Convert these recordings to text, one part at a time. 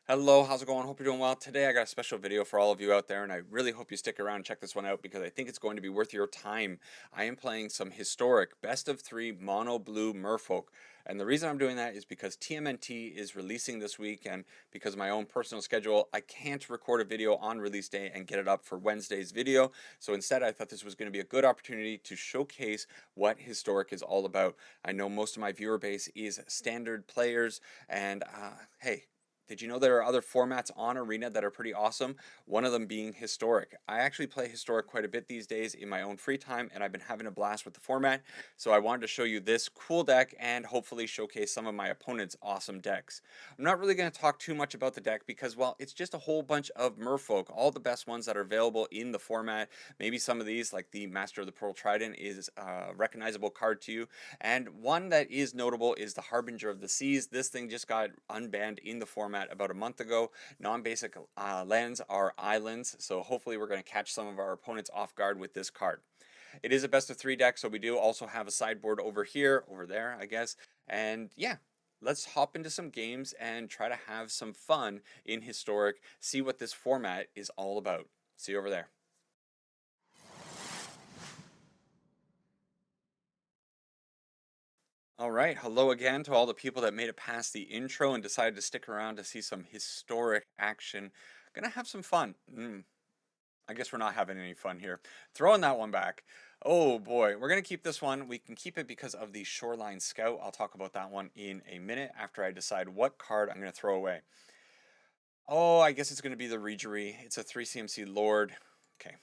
Hello, how's it going? Hope you're doing well. Today I got a special video for all of you out there, and I really hope you stick around and check this one out because I think it's going to be worth your time. I am playing some historic best of three Mono Blue Merfolk. And the reason I'm doing that is because TMNT is releasing this week, and because of my own personal schedule, I can't record a video on release day and get it up for Wednesday's video. So instead, I thought this was going to be a good opportunity to showcase what historic is all about. I know most of my viewer base is standard players, and hey, did you know there are other formats on Arena that are pretty awesome? One of them being Historic. I actually play Historic quite a bit these days in my own free time, and I've been having a blast with the format. So I wanted to show you this cool deck and hopefully showcase some of my opponent's awesome decks. I'm not really going to talk too much about the deck because, well, it's just a whole bunch of Merfolk, all the best ones that are available in the format. Maybe some of these, like the Master of the Pearl Trident, is a recognizable card to you. And one that is notable is the Harbinger of the Seas. This thing just got unbanned in the format about a month ago. Non-basic lands are islands, so hopefully we're going to catch some of our opponents off guard with this card. It is a best of three deck, so we do also have a sideboard over here, over there, I guess. And yeah, let's hop into some games and try to have some fun in Historic, see what this format is all about. See you over there. All right, hello again to all the people that made it past the intro and decided to stick around to see some historic action. Gonna have some fun. I guess we're not having any fun here. Throwing that one back. Oh boy, we're gonna keep this one. We can keep it because of the Shoreline Scout. I'll talk about that one in a minute after I decide what card I'm gonna throw away. Oh, I guess it's gonna be the Regery. It's a 3 CMC Lord. Okay.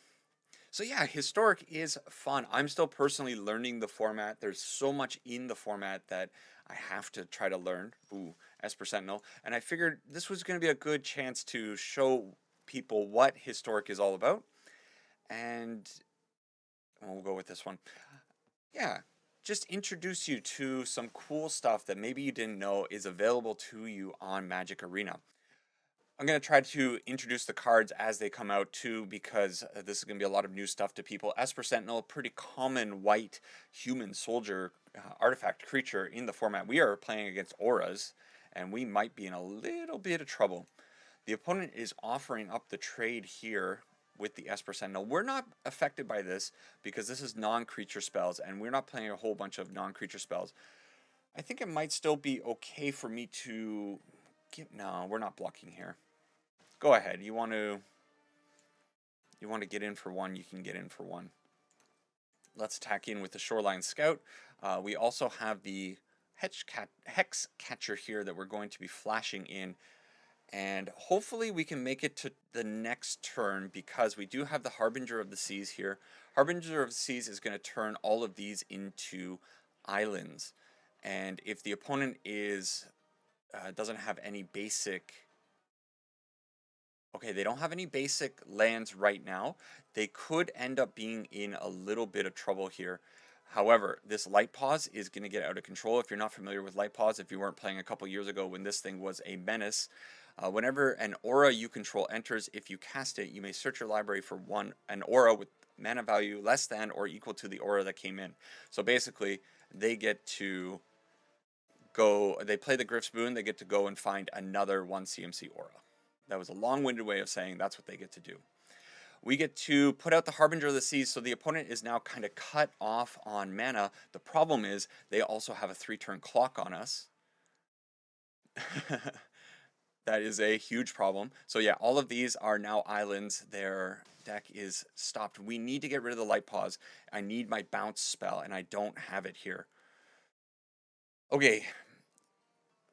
So yeah, historic is fun. I'm still personally learning the format. There's so much in the format that I have to try to learn. Ooh, Esper Sentinel. And I figured this was going to be a good chance to show people what historic is all about. And we'll go with this one. Yeah, just introduce you to some cool stuff that maybe you didn't know is available to you on Magic Arena. I'm going to try to introduce the cards as they come out too, because this is going to be a lot of new stuff to people. Esper Sentinel, pretty common white human soldier artifact creature in the format. We are playing against auras, and we might be in a little bit of trouble. The opponent is offering up the trade here with the Esper Sentinel. We're not affected by this because this is non-creature spells, and we're not playing a whole bunch of non-creature spells. I think it might still be okay for me to get... No, we're not blocking here. Go ahead. You want to get in for one, you can get in for one. Let's attack in with the Shoreline Scout. We also have the Hex Catcher here that we're going to be flashing in. And hopefully we can make it to the next turn because we do have the Harbinger of the Seas here. Harbinger of the Seas is going to turn all of these into islands. And if the opponent doesn't have any basic... Okay, they don't have any basic lands right now. They could end up being in a little bit of trouble here. However, this Light Pause is going to get out of control. If you're not familiar with Light Pause, if you weren't playing a couple years ago when this thing was a menace, whenever an aura you control enters, if you cast it, you may search your library for an aura with mana value less than or equal to the aura that came in. So basically, they get to they play the Griff's Boon, they get to go and find another 1 CMC aura. That was a long-winded way of saying that's what they get to do. We get to put out the Harbinger of the Seas, so the opponent is now kind of cut off on mana. The problem is they also have a 3-turn clock on us. That is a huge problem. So yeah, all of these are now islands. Their deck is stopped. We need to get rid of the Light Pause. I need my bounce spell, and I don't have it here. Okay,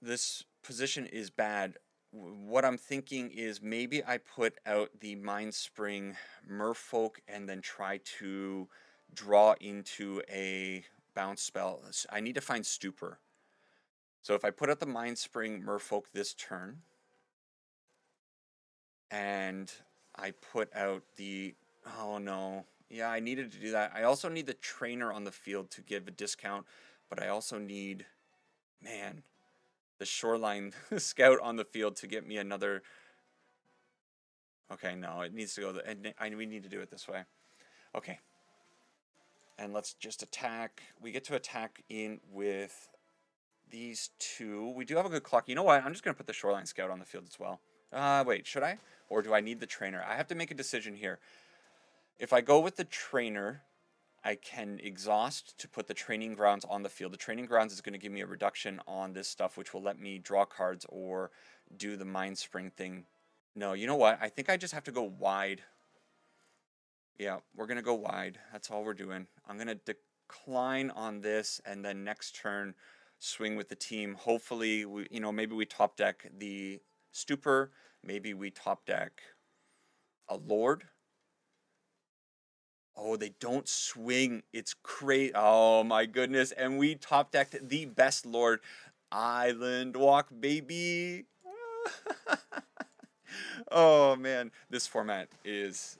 this position is bad. What I'm thinking is maybe I put out the Mindspring Merfolk and then try to draw into a bounce spell. I need to find Stupor. So if I put out the Mindspring Merfolk this turn, and I put out the... Oh no. Yeah, I needed to do that. I also need the trainer on the field to give a discount, but I also need... Man, the Shoreline Scout on the field to get me another... Okay, no, it needs to go... we need to do it this way. Okay. And let's just attack. We get to attack in with these two. We do have a good clock. You know what? I'm just going to put the Shoreline Scout on the field as well. Wait, should I? Or do I need the trainer? I have to make a decision here. If I go with the trainer, I can exhaust to put the training grounds on the field. The training grounds is going to give me a reduction on this stuff, which will let me draw cards or do the mind spring thing. No, you know what? I think I just have to go wide. Yeah, we're going to go wide. That's all we're doing. I'm going to decline on this, and then next turn swing with the team. Hopefully, maybe we top deck the Stupor. Maybe we top deck a Lord. Oh, they don't swing. It's crazy. Oh my goodness. And we top decked the best Lord. Island Walk, baby. Oh man, this format is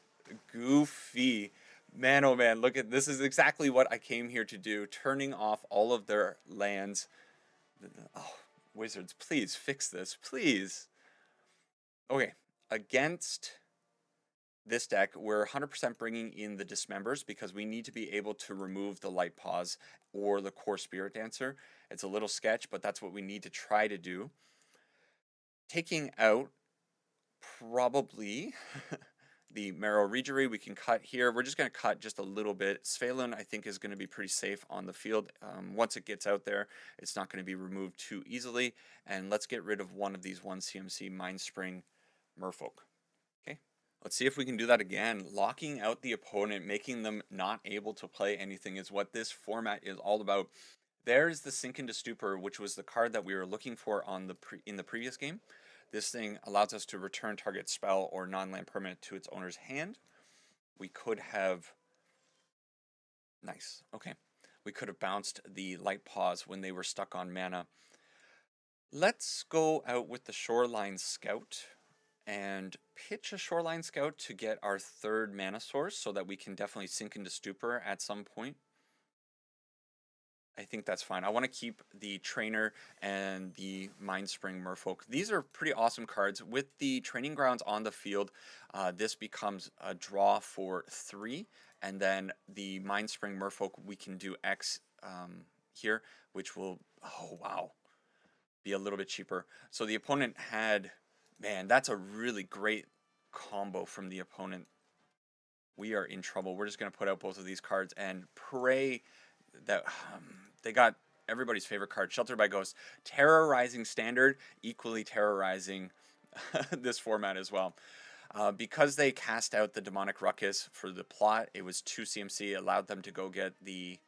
goofy. Man, oh man, look at this is exactly what I came here to do, turning off all of their lands. Oh, Wizards, please fix this, please. Okay, against this deck, we're 100% bringing in the Dismembers because we need to be able to remove the Light Paws or the Core Spirit Dancer. It's a little sketch, but that's what we need to try to do. Taking out probably the Marrow Regery, we can cut here. We're just going to cut just a little bit. Svalin, I think, is going to be pretty safe on the field. Once it gets out there, it's not going to be removed too easily. And let's get rid of one of these 1 CMC Mindspring Merfolk. Okay, let's see if we can do that again. Locking out the opponent, making them not able to play anything is what this format is all about. There's the Sink into Stupor, which was the card that we were looking for on in the previous game. This thing allows us to return target spell or non-land permanent to its owner's hand. We could have... Nice. Okay. We could have bounced the Light Paws when they were stuck on mana. Let's go out with the Shoreline Scout and pitch a Shoreline Scout to get our 3rd mana source so that we can definitely Sink into Stupor at some point. I think that's fine. I want to keep the Trainer and the Mindspring Merfolk. These are pretty awesome cards. With the Training Grounds on the field, this becomes a draw for 3. And then the Mindspring Merfolk, we can do X here, which will, oh wow, be a little bit cheaper. So the opponent had, man, that's a really great combo from the opponent. We are in trouble. We're just going to put out both of these cards and pray that they got everybody's favorite card, Shelter by Ghost. Terrorizing Standard, equally terrorizing this format as well. Because they cast out the Demonic Ruckus for the plot, it was 2 CMC, allowed them to go get the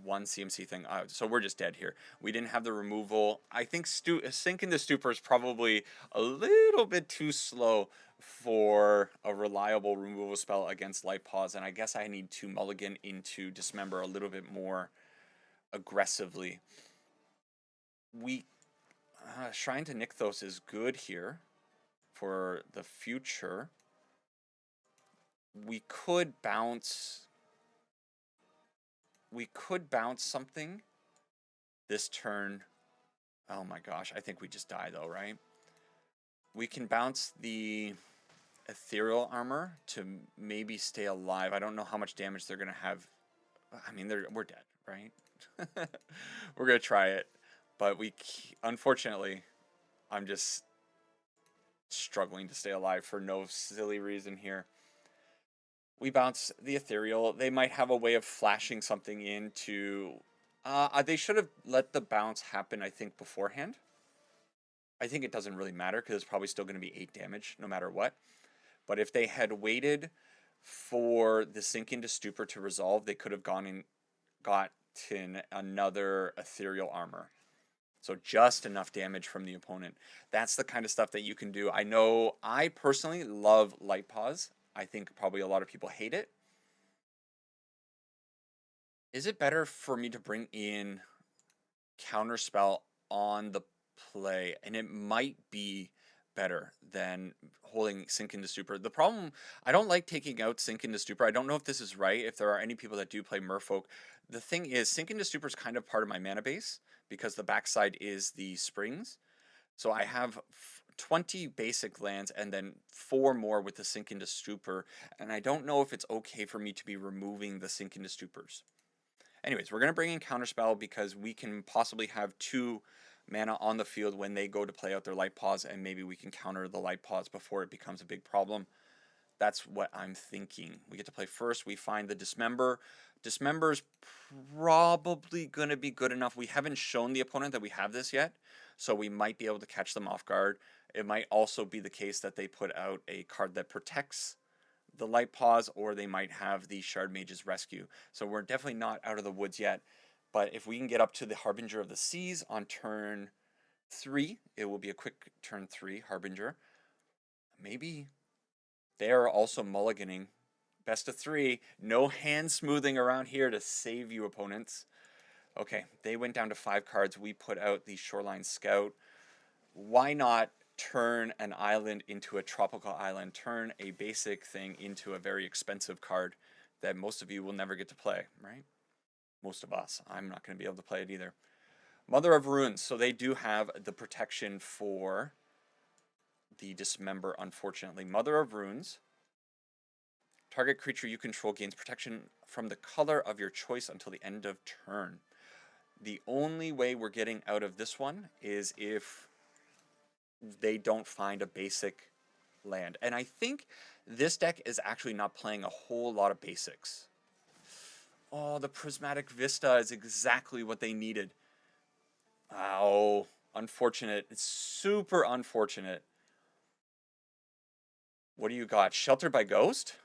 1 CMC thing. So we're just dead here. We didn't have the removal. I think Sink into Stupor is probably a little bit too slow for a reliable removal spell against Light Paws, and I guess I need to mulligan into Dismember a little bit more aggressively. Shrine to Nykthos is good here for the future. We could bounce something this turn. Oh my gosh, I think we just die though, right? We can bounce the Ethereal Armor to maybe stay alive. I don't know how much damage they're going to have. I mean, we're dead, right? We're going to try it. But unfortunately, I'm just struggling to stay alive for no silly reason here. We bounce the Ethereal. They might have a way of flashing something into... they should have let the bounce happen, I think, beforehand. I think it doesn't really matter because it's probably still going to be 8 damage no matter what. But if they had waited for the Sink into Stupor to resolve, they could have gone and gotten another Ethereal Armor. So just enough damage from the opponent. That's the kind of stuff that you can do. I know I personally love Light Paws. I think probably a lot of people hate it. Is it better for me to bring in Counterspell on the play? And it might be better than holding Sink into Stupor. The problem, I don't like taking out Sink into Stupor. I don't know if this is right, if there are any people that do play Merfolk. The thing is, Sink into Stupor is kind of part of my mana base because the backside is the springs. So I have 20 basic lands and then 4 more with the Sink into Stupor. And I don't know if it's okay for me to be removing the Sink into Stupors. Anyways, we're going to bring in Counterspell because we can possibly have 2 mana on the field when they go to play out their light pause, and maybe we can counter the light pause before it becomes a big problem. That's what I'm thinking. We get to play first. We find the Dismember. Dismember's probably going to be good enough. We haven't shown the opponent that we have this yet, so we might be able to catch them off guard. It might also be the case that they put out a card that protects the light pause, or they might have the Shard Mage's Rescue. So we're definitely not out of the woods yet. But if we can get up to the Harbinger of the Seas on turn 3, it will be a quick turn 3 Harbinger. Maybe they're also mulliganing. Best of 3. No hand smoothing around here to save you, opponents. Okay, they went down to 5 cards. We put out the Shoreline Scout. Why not turn an island into a tropical island? Turn a basic thing into a very expensive card that most of you will never get to play, right? Most of us. I'm not going to be able to play it either. Mother of Ruins. So they do have the protection for the Dismember, unfortunately. Mother of Ruins. Target creature you control gains protection from the color of your choice until the end of turn. The only way we're getting out of this one is if they don't find a basic land. And I think this deck is actually not playing a whole lot of basics. Oh, the Prismatic Vista is exactly what they needed. Oh, unfortunate. It's super unfortunate. What do you got? Sheltered by Ghost?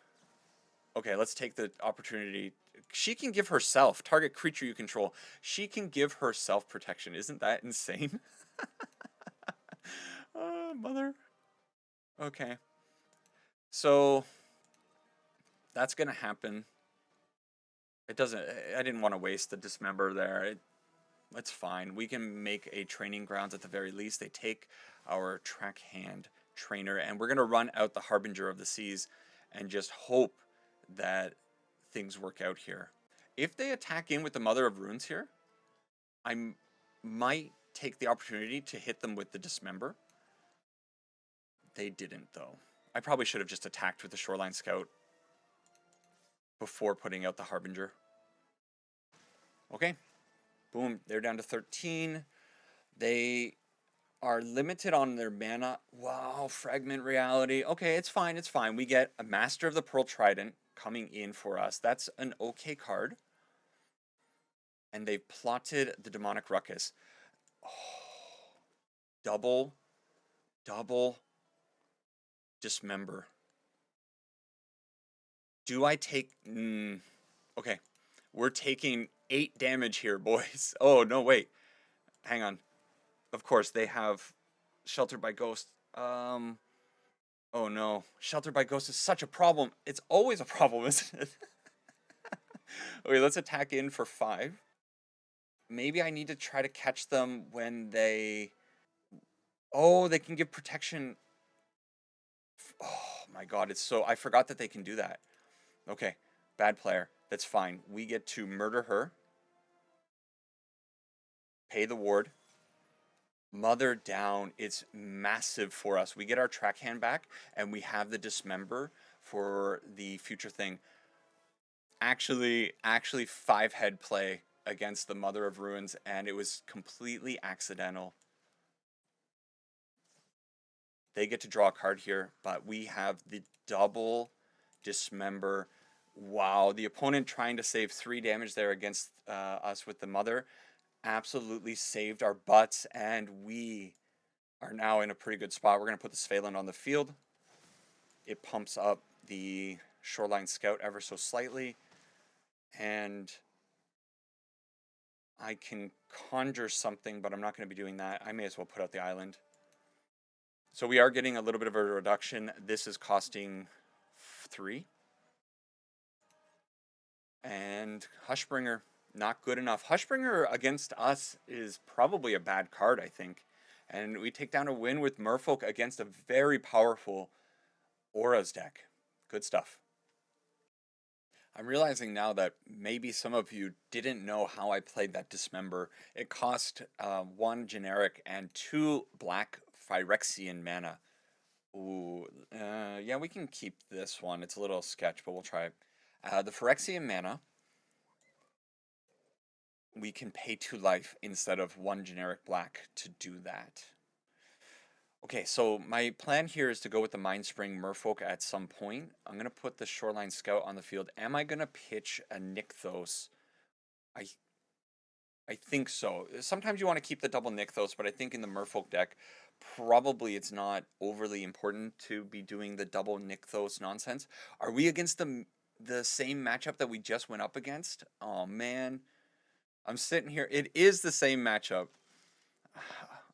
Okay, let's take the opportunity. She can give herself, target creature you control, she can give herself protection. Isn't that insane? Mother. Okay. So, that's going to happen. It doesn't, I didn't want to waste the Dismember there. It's fine. We can make a Training Grounds at the very least. They take our Track Hand Trainer, and we're going to run out the Harbinger of the Seas and just hope that things work out here. If they attack in with the Mother of Runes here, I might take the opportunity to hit them with the Dismember. They didn't, though. I probably should have just attacked with the Shoreline Scout before putting out the Harbinger. Okay. Boom. They're down to 13. They are limited on their mana. Wow, Fragment Reality. Okay, it's fine, it's fine. We get a Master of the Pearl Trident coming in for us. That's an okay card. And they've plotted the Demonic Ruckus. Oh, double Dismember. Do I take... okay, we're taking 8 damage here, boys. Oh, no, wait. Hang on. Of course, they have Sheltered by Ghost. Oh no. Sheltered by Ghost is such a problem. It's always a problem, isn't it? Okay, let's attack in for 5. Maybe I need to try to catch them when they... Oh, they can give protection. Oh my god, it's so... I forgot that they can do that. Okay, bad player. That's fine. We get to murder her. Pay the ward. Mother down. It's massive for us. We get our Track Hand back, and we have the Dismember for the future thing. Actually 5-head play against the Mother of Ruins, and it was completely accidental. They get to draw a card here, but we have the double Dismember. Wow, the opponent trying to save 3 damage there against us with the Mother absolutely saved our butts, and we are now in a pretty good spot. We're going to put the Svalin on the field. It pumps up the Shoreline Scout ever so slightly, and I can conjure something, but I'm not going to be doing that. I may as well put out the island. So we are getting a little bit of a reduction. This is costing 3. And Hushbringer, not good enough. Hushbringer against us is probably a bad card, I think. And we take down a win with Merfolk against a very powerful Auras deck. Good stuff. I'm realizing now that maybe some of you didn't know how I played that Dismember. It cost 1 generic and 2 black Phyrexian mana. Ooh, yeah, we can keep this one. It's a little sketch, but we'll try it. The Phyrexian mana we can pay 2 life instead of 1 generic black to do that. Okay, so my plan here is to go with the Mindspring Merfolk at some point. I'm going to put the Shoreline Scout on the field. Am I going to pitch a Nykthos? I I think so. Sometimes you want to keep the double Nykthos, but I think in the Merfolk deck, probably it's not overly important to be doing the double Nykthos nonsense. Are we against the same matchup that we just went up against? Oh man, I'm sitting here. It is the same matchup.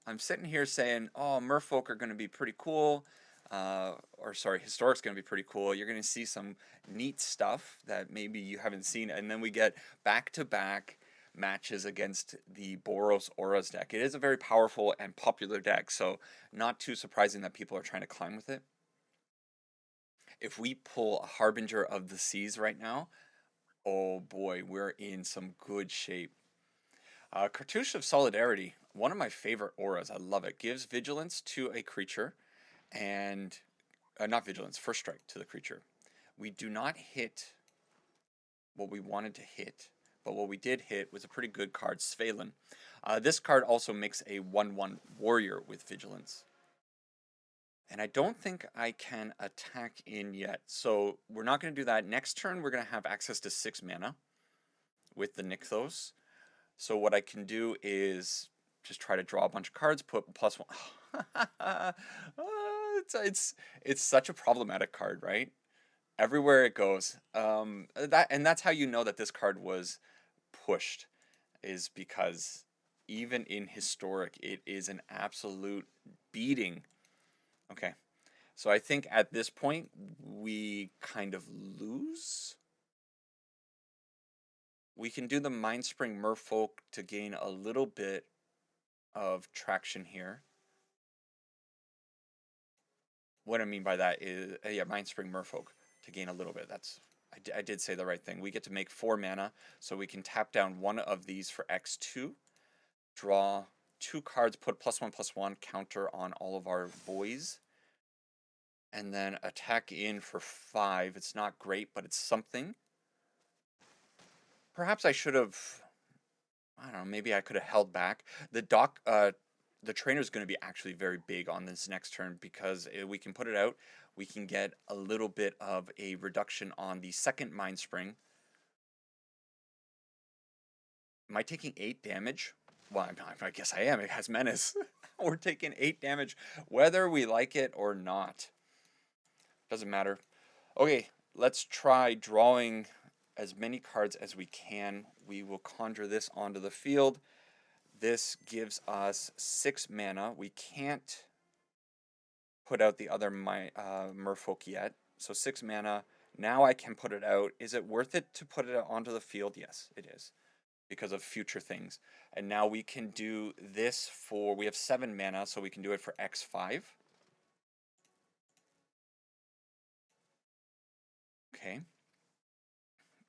I'm sitting here saying, oh, Merfolk are going to be pretty cool. Or sorry, Historic's going to be pretty cool. You're going to see some neat stuff that maybe you haven't seen. And then we get back-to-back matches against the Boros Auras deck. It is a very powerful and popular deck, so not too surprising that people are trying to climb with it. If we pull a Harbinger of the Seas right now, oh boy, we're in some good shape. Cartouche of Solidarity, one of my favorite auras. I love it. Gives vigilance to a creature, and not vigilance, first strike to the creature. We do not hit what we wanted to hit, but what we did hit was a pretty good card, Svalin. This card also makes a 1/1 warrior with vigilance. And I don't think I can attack in yet, so we're not going to do that. Next turn, we're going to have access to 6 mana with the Nykthos. So what I can do is just try to draw a bunch of cards, put +1. It's such a problematic card, right? Everywhere it goes. That's how you know that this card was pushed, is because even in Historic, it is an absolute beating. Okay, so I think at this point we kind of lose. We can do the Mindspring Merfolk to gain a little bit of traction here. What I mean by that is, yeah, Mindspring Merfolk to gain a little bit. I did say the right thing. We get to make 4 mana, so we can tap down one of these for X2, draw 2 cards, put +1/+1 counter on all of our boys, and then attack in for 5. It's not great, but it's something. Perhaps I should have, I don't know, maybe I could have held back. The trainer is going to be actually very big on this next turn because we can put it out. We can get a little bit of a reduction on the second Mind Spring. Am I taking 8 damage? Well, I guess I am. It has Menace. We're taking 8 damage, whether we like it or not. Doesn't matter. Okay, let's try drawing as many cards as we can. We will conjure this onto the field. This gives us 6 mana. We can't put out the other Merfolk yet. So 6 mana. Now I can put it out. Is it worth it to put it onto the field? Yes, it is, because of future things. And now we can do this for, we have 7 mana, so we can do it for X5. Okay.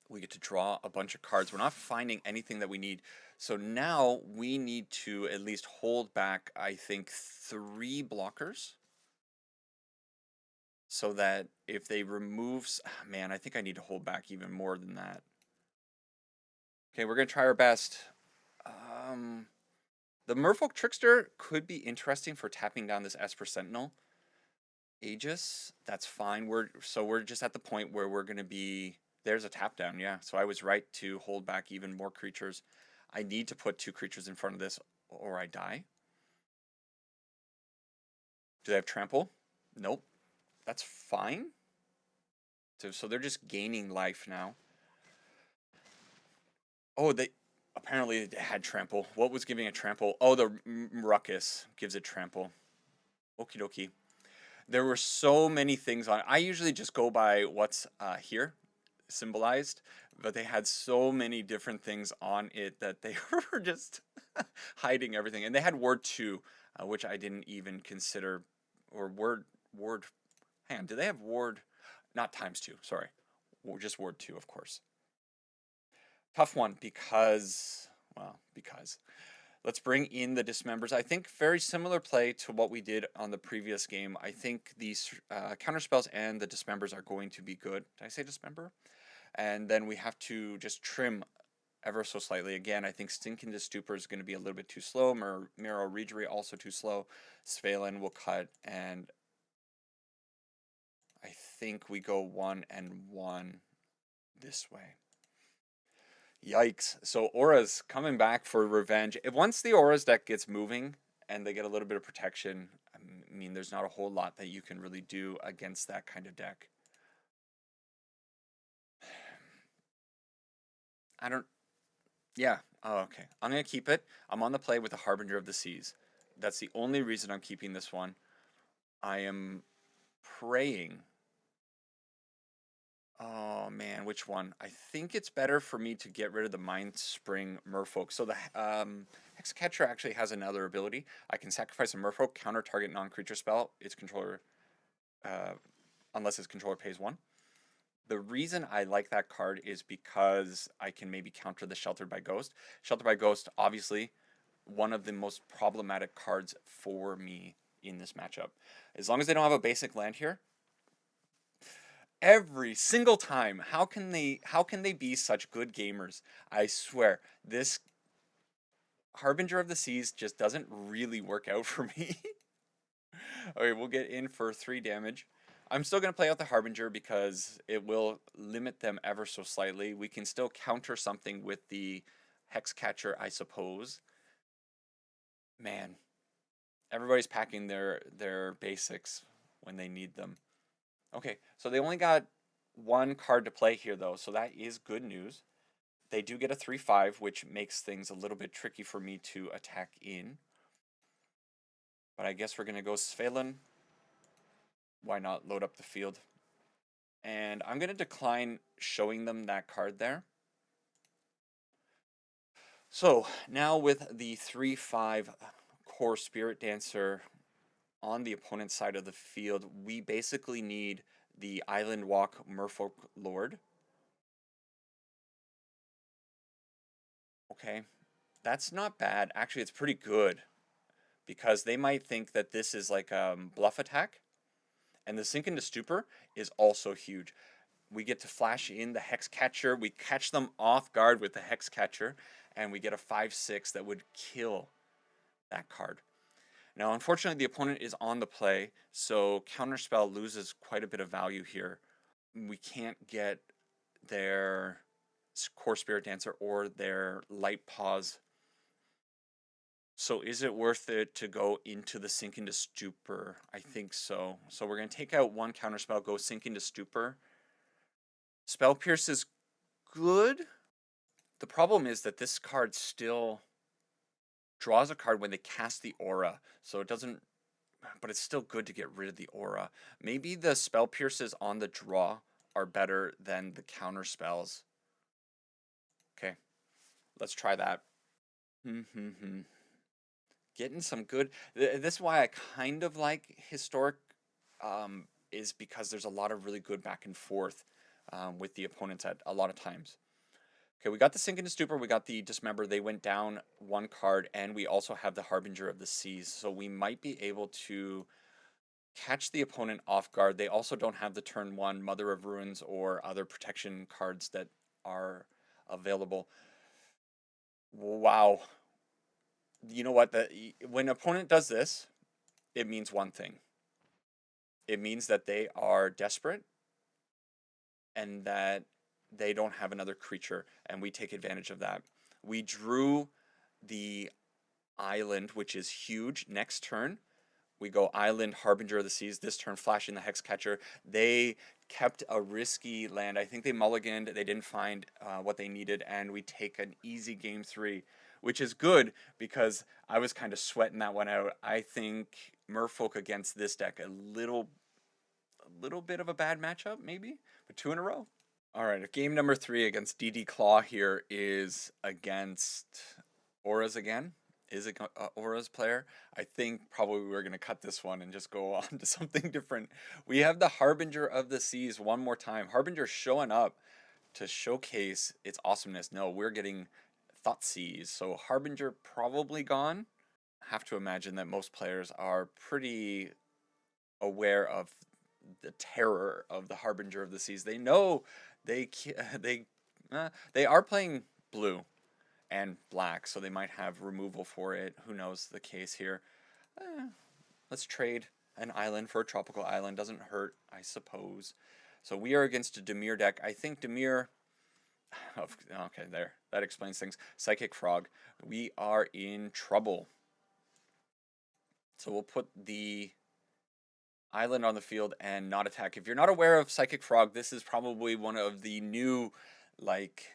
We get to draw a bunch of cards. We're not finding anything that we need. So now we need to at least hold back, I think, 3 blockers. So that if they remove, man, I think I need to hold back even more than that. Okay, we're going to try our best. The Merfolk Trickster could be interesting for tapping down this Esper Sentinel. Aegis, that's fine. We're just at the point where we're going to be, there's a tap down, yeah. So I was right to hold back even more creatures. I need to put 2 creatures in front of this or I die. Do they have trample? Nope. That's fine. So they're just gaining life now. Oh, they apparently had trample. What was giving a trample? Oh, the ruckus gives it trample. Okie dokie. There were so many things on it. I usually just go by what's here symbolized, but they had so many different things on it that they were just hiding everything. And they had ward 2, which I didn't even consider, or ward. Hang on, do they have ward? Not ×2, sorry. Just ward 2, of course. Tough one because, let's bring in the Dismembers. I think very similar play to what we did on the previous game. I think these counterspells and the Dismembers are going to be good. Did I say Dismember? And then we have to just trim ever so slightly. Again, I think Stinkinto Stupor is going to be a little bit too slow. Miro Regery also too slow. Svalen will cut, and I think we go 1 and 1 this way. Yikes. So Aura's coming back for revenge. Once the Aura's deck gets moving and they get a little bit of protection, I mean, there's not a whole lot that you can really do against that kind of deck. I don't... Yeah. Oh, okay. I'm going to keep it. I'm on the play with the Harbinger of the Seas. That's the only reason I'm keeping this one. I am praying. Oh man, which one? I think it's better for me to get rid of the Mind Spring Merfolk. So the Hexcatcher actually has another ability. I can sacrifice a Merfolk, counter target non-creature spell its controller, unless its controller pays 1. The reason I like that card is because I can maybe counter the Sheltered by Ghost. Sheltered by Ghost, obviously, one of the most problematic cards for me in this matchup. As long as they don't have a basic land here, every single time, how can they be such good gamers? I swear, this Harbinger of the Seas just doesn't really work out for me. Okay, we'll get in for 3 damage. I'm still going to play out the Harbinger because it will limit them ever so slightly. We can still counter something with the Hexcatcher, I suppose. Man, everybody's packing their basics when they need them. Okay, so they only got 1 card to play here, though, so that is good news. They do get a 3/5, which makes things a little bit tricky for me to attack in. But I guess we're going to go Svalen. Why not load up the field? And I'm going to decline showing them that card there. So now with the 3/5 Core Spirit Dancer on the opponent's side of the field, we basically need the Island Walk Merfolk Lord. Okay, that's not bad. Actually, it's pretty good because they might think that this is like a bluff attack. And the Sink into Stupor is also huge. We get to flash in the Hexcatcher. We catch them off guard with the Hexcatcher, and we get a 5/6 that would kill that card. Now, unfortunately, the opponent is on the play, so Counterspell loses quite a bit of value here. We can't get their Core Spirit Dancer or their Light Paws. So is it worth it to go into the Sink into Stupor? I think so. So we're going to take out 1 Counterspell, go Sink into Stupor. Spell Pierce is good. The problem is that this card still draws a card when they cast the aura, so it doesn't, but it's still good to get rid of the aura. Maybe the Spell Pierces on the draw are better than the counter spells. Okay, let's try that. Getting some good, this is why I kind of like Historic, is because there's a lot of really good back and forth with the opponents at a lot of times. Okay, we got the Sink into Stupor, we got the Dismember, they went down 1 card, and we also have the Harbinger of the Seas, so we might be able to catch the opponent off guard. They also don't have the turn 1 Mother of Ruins or other protection cards that are available. Wow. You know what? When an opponent does this, it means one thing. It means that they are desperate and that they don't have another creature, and we take advantage of that. We drew the Island, which is huge. Next turn, we go Island, Harbinger of the Seas. This turn, flashing the Hexcatcher. They kept a risky land. I think they mulliganed. They didn't find what they needed, and we take an easy game 3, which is good because I was kind of sweating that one out. I think Merfolk against this deck, a little bit of a bad matchup, maybe, but 2 in a row. All right, game number 3 against DD Claw here is against Auras again. Is it Aura's player? I think probably we're going to cut this one and just go on to something different. We have the Harbinger of the Seas one more time. Harbinger showing up to showcase its awesomeness. No, we're getting Thoughtseize. So Harbinger probably gone. I have to imagine that most players are pretty aware of the terror of the Harbinger of the Seas. They know they are playing blue and black, so they might have removal for it. Who knows the case here. Let's trade an island for a tropical island. Doesn't hurt, I suppose. So we are against a Dimir deck. I think Dimir... Okay, there. That explains things. Psychic Frog. We are in trouble. So we'll put the island on the field and not attack. If you're not aware of Psychic Frog, this is probably one of the new, like,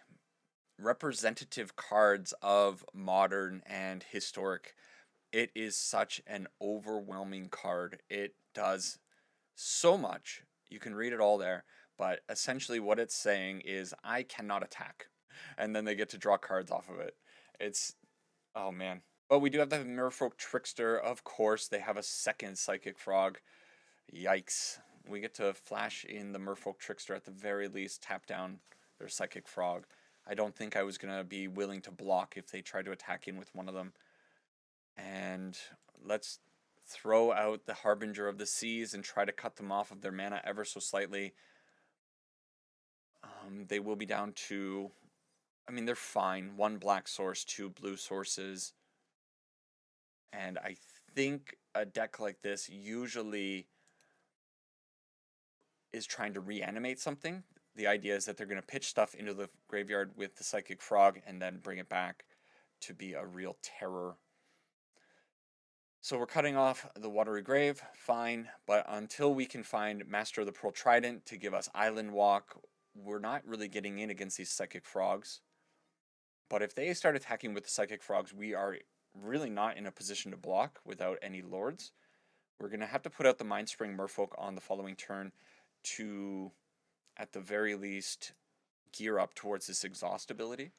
representative cards of Modern and Historic. It is such an overwhelming card. It does so much. You can read it all there. But essentially what it's saying is, I cannot attack. And then they get to draw cards off of it. It's... oh, man. But we do have the Merfolk Trickster. Of course, they have a second Psychic Frog. Yikes. We get to flash in the Merfolk Trickster at the very least, tap down their Psychic Frog. I don't think I was going to be willing to block if they tried to attack in with one of them. And let's throw out the Harbinger of the Seas and try to cut them off of their mana ever so slightly. They will be down to... I mean, they're fine. 1 black source, 2 blue sources. And I think a deck like this usually is trying to reanimate something. The idea is that they're going to pitch stuff into the graveyard with the Psychic Frog and then bring it back to be a real terror. So we're cutting off the Watery Grave, fine, but until we can find Master of the Pearl Trident to give us Island Walk, we're not really getting in against these Psychic Frogs. But if they start attacking with the Psychic Frogs, we are really not in a position to block without any Lords. We're going to have to put out the Mindspring Merfolk on the following turn to, at the very least, gear up towards this Exhaust ability.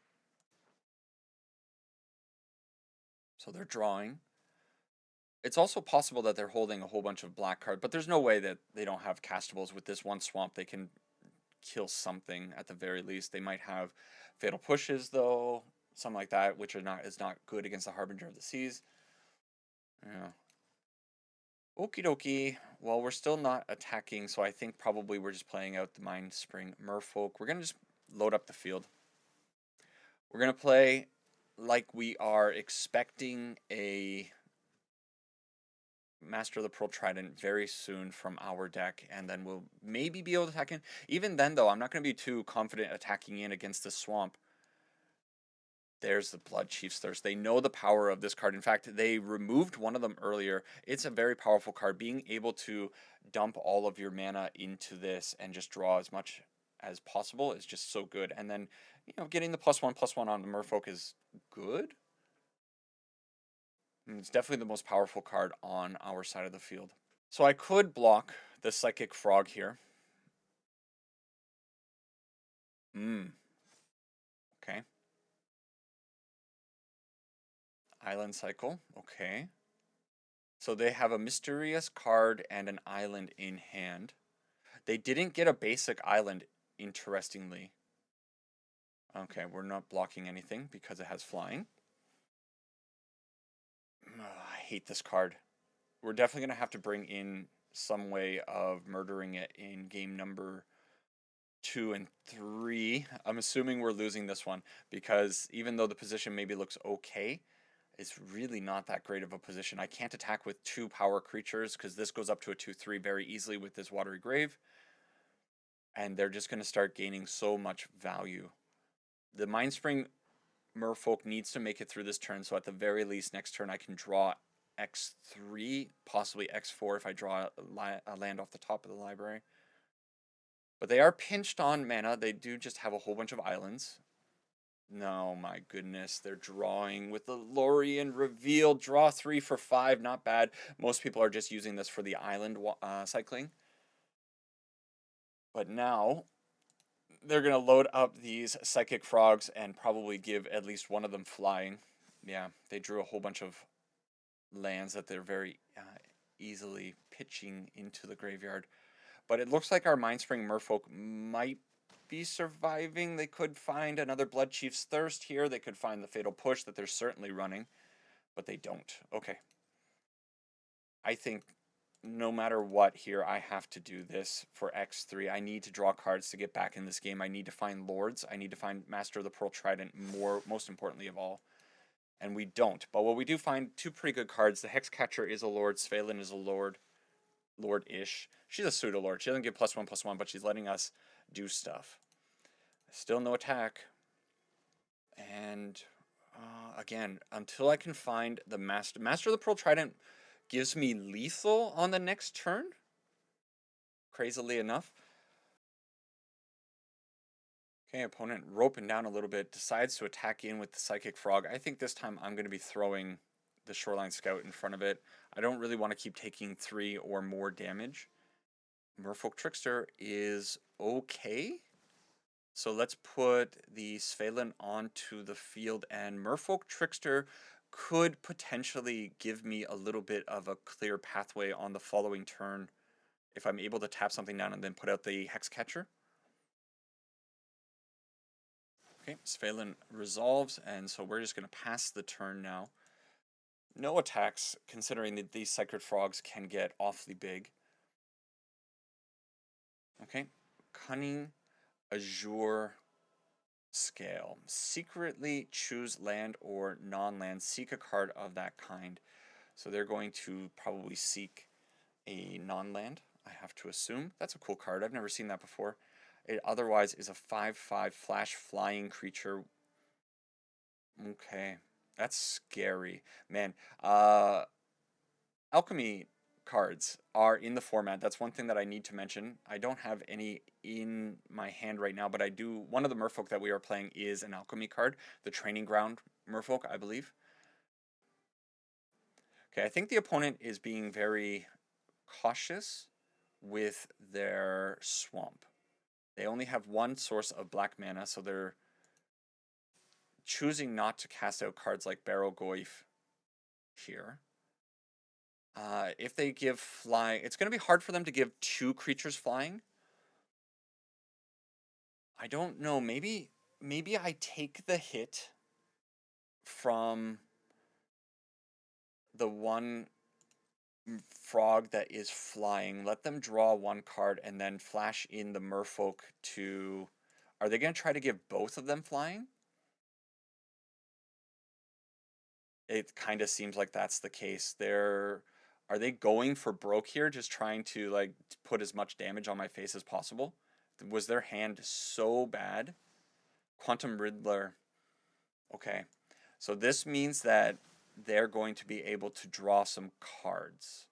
So they're drawing. It's also possible that they're holding a whole bunch of black cards, but there's no way that they don't have castables. With this one swamp, they can kill something at the very least. They might have Fatal Pushes, though, something like that, which is not good against the Harbinger of the Seas. Yeah. Okie dokie. Well, we're still not attacking, so I think probably we're just playing out the Mindspring Merfolk. We're going to just load up the field. We're going to play like we are expecting a Master of the Pearl Trident very soon from our deck, and then we'll maybe be able to attack in. Even then, though, I'm not going to be too confident attacking in against the swamp. There's the Blood Chief's Thirst. They know the power of this card. In fact, they removed one of them earlier. It's a very powerful card. Being able to dump all of your mana into this and just draw as much as possible is just so good. And then, you know, getting the +1/+1 on the Merfolk is good. It's definitely the most powerful card on our side of the field. So I could block the Psychic Frog here. Okay. Island Cycle. Okay. So they have a mysterious card and an island in hand. They didn't get a basic island, interestingly. Okay, we're not blocking anything because it has flying. I hate this card. We're definitely going to have to bring in some way of murdering it in game number 2 and 3. I'm assuming we're losing this one because even though the position maybe looks okay, it's really not that great of a position. I can't attack with 2 power creatures because this goes up to a 2/3 very easily with this Watery Grave. And they're just going to start gaining so much value. The Mindspring Merfolk needs to make it through this turn, so at the very least next turn I can draw X3, possibly X4 if I draw a land off the top of the library. But they are pinched on mana. They do just have a whole bunch of islands. No, my goodness. They're drawing with the Lorien Reveal. Draw 3 for 5. Not bad. Most people are just using this for the island cycling. But now they're going to load up these Psychic Frogs and probably give at least one of them flying. Yeah, they drew a whole bunch of lands that they're very easily pitching into the graveyard. But it looks like our Mindspring Merfolk might be surviving. They could find another Blood Chief's Thirst here. They could find the Fatal Push that they're certainly running, but they don't. Okay. I think no matter what here, I have to do this for X3. I need to draw cards to get back in this game. I need to find Lords. I need to find Master of the Pearl Trident, most importantly of all. And we don't. But what we do find, two pretty good cards. The Hexcatcher is a Lord. Svalin is a Lord. Lord-ish. She's a pseudo-Lord. She doesn't give +1/+1, but she's letting us do stuff. Still no attack. And again, until I can find the Master of the Pearl Trident gives me lethal on the next turn, crazily enough. Okay, opponent roping down a little bit, decides to attack in with the Psychic Frog. I think this time I'm going to be throwing the Shoreline Scout in front of it. I don't really want to keep taking 3 or more damage. Merfolk Trickster is okay. So let's put the Svalin onto the field, and Merfolk Trickster could potentially give me a little bit of a clear pathway on the following turn if I'm able to tap something down and then put out the Hexcatcher. Okay, Svalin resolves, and so we're just going to pass the turn now. No attacks, considering that these Sacred Frogs can get awfully big. Okay, Cunning Azure Scale. Secretly choose land or non-land. Seek a card of that kind. So they're going to probably seek a non-land, I have to assume. That's a cool card. I've never seen that before. It otherwise is a 5/5 flash flying creature. Okay, that's scary, man. Alchemy cards are in the format. That's one thing that I need to mention. I don't have any in my hand right now, but I do. One of the Merfolk that we are playing is an Alchemy card, the Training Ground Merfolk, I believe. Okay, I think the opponent is being very cautious with their swamp. They only have one source of black mana, so they're choosing not to cast out cards like Barrow Goyf here. If they give flying, it's going to be hard for them to give 2 creatures flying. I don't know. Maybe I take the hit from the one frog that is flying. Let them draw 1 card and then flash in the Merfolk to. Are they going to try to give both of them flying? It kind of seems like that's the case. Are they going for broke here, just trying to like put as much damage on my face as possible? Was their hand so bad? Quantum Riddler. Okay. So this means that they're going to be able to draw some cards.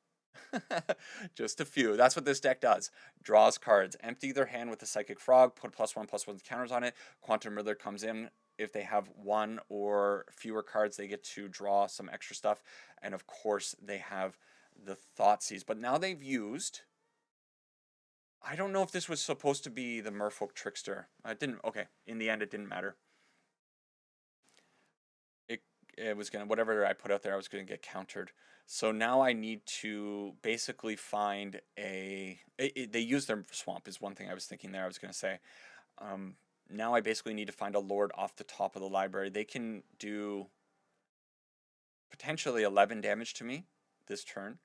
Just a few. That's what this deck does. Draws cards. Empty their hand with the Psychic Frog, put +1/+1 counters on it. Quantum Riddler comes in. If they have 1 or fewer cards, they get to draw some extra stuff. And of course, they have the Thoughtseize. But now they've used. I don't know if this was supposed to be the Merfolk Trickster. It didn't. Okay. In the end, it didn't matter. It was gonna, whatever I put out there, I was gonna get countered. So now I need to basically find a. They use their swamp is one thing I was thinking there. I was gonna say. Now I basically need to find a Lord off the top of the library. They can do potentially 11 damage to me this turn.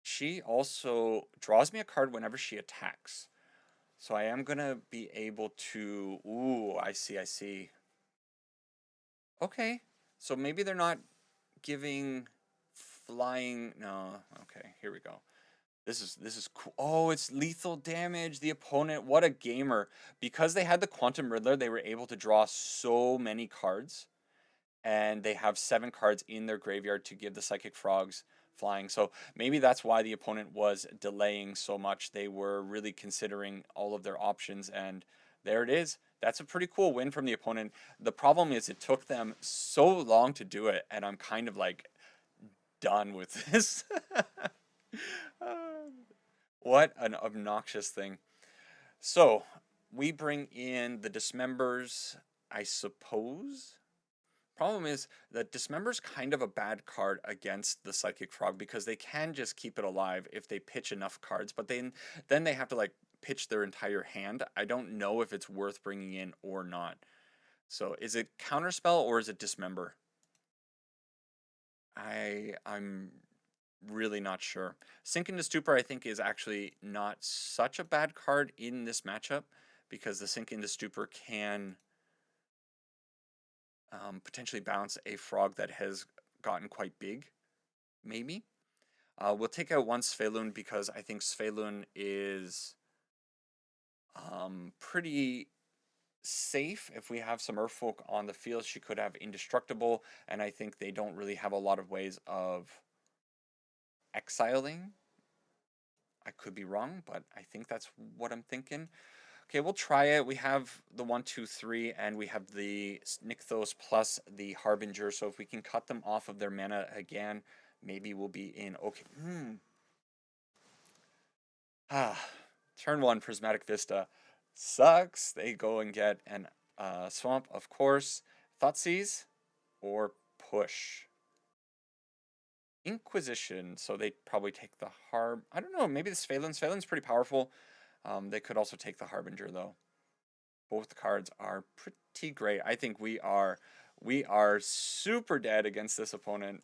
She also draws me a card whenever she attacks. So I am gonna be able to. Ooh, I see. Okay, so maybe they're not giving flying. No, okay, here we go. This is cool. Oh, it's lethal damage. The opponent, what a gamer. Because they had the Quantum Riddler, they were able to draw so many cards. And they have 7 cards in their graveyard to give the Psychic Frogs flying. So maybe that's why the opponent was delaying so much. They were really considering all of their options, and there it is. That's a pretty cool win from the opponent. The problem is it took them so long to do it, and I'm kind of like done with this. What an obnoxious thing. So we bring in the Dismembers, I suppose. Problem is that Dismember's kind of a bad card against the Psychic Frog because they can just keep it alive if they pitch enough cards, but then they have to like pitch their entire hand. I don't know if it's worth bringing in or not. So is it Counterspell or is it Dismember? I'm really not sure. Sink into Stupor, I think, is actually not such a bad card in this matchup because the Sink into Stupor can potentially bounce a frog that has gotten quite big, maybe. We'll take out one Svelun because I think Svelun is pretty safe. If we have some Merfolk on the field, she could have Indestructible, and I think they don't really have a lot of ways of exiling. I could be wrong, but I think that's what I'm thinking. Okay, we'll try it. We have the 1, 2, 3, and we have the Nykthos plus the Harbinger. So if we can cut them off of their mana again, maybe we'll be in. Okay. Turn 1, Prismatic Vista. Sucks. They go and get an Swamp, of course. Thoughtseize or Push. Inquisition. So they probably take the Harb. I don't know. Maybe the Svelun. Svelun's pretty powerful. They could also take the Harbinger, though. Both cards are pretty great. I think we are super dead against this opponent.